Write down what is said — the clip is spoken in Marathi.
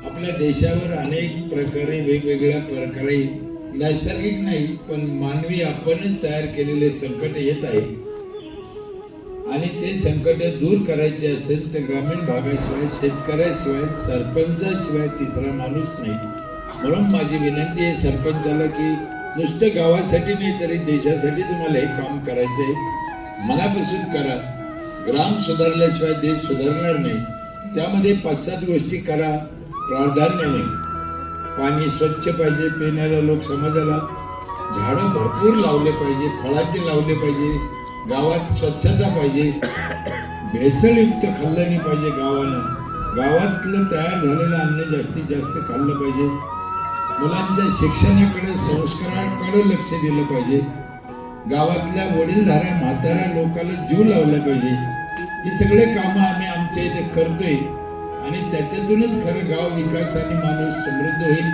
आपल्या देशावर अनेक प्रकारे वेगवेगळ्या प्रकारे नैसर्गिक नाही पण मानवी आपणच तयार केलेले संकट येत आहे आणि ते संकट दूर करायचे असेल तर ग्रामीण भागाशिवाय शेतकऱ्याशिवाय सरपंचाशिवाय तिसरा माणूस नाही. म्हणून माझी विनंती आहे सरपंचाला की नुसतं गावासाठी नाही तरी देशासाठी तुम्हाला हे काम करायचं आहे. मनापासून करा. ग्राम सुधारल्याशिवाय देश सुधारणार नाही. त्यामध्ये 5-7 गोष्टी करा प्राधान्याने. पाणी स्वच्छ पाहिजे पिण्याला लोक समाजाला. झाडं भरपूर लावले पाहिजे, फळाचे लावले पाहिजे. गावात स्वच्छता पाहिजे. भेसळयुक्त खाल्लं नाही पाहिजे. गावातलं तयार झालेलं अन्न जास्तीत जास्त खाल्लं पाहिजे. मुलांच्या शिक्षणाकडे संस्काराकडे लक्ष दिलं पाहिजे. गावातल्या वडीलधाऱ्या म्हाताऱ्या लोकांना जीव लावला पाहिजे. ही सगळे कामं आम्ही आमच्या इथे करतोय आणि त्याच्यातूनच खरं गाव विकास आणि माणूस समृद्ध होईल.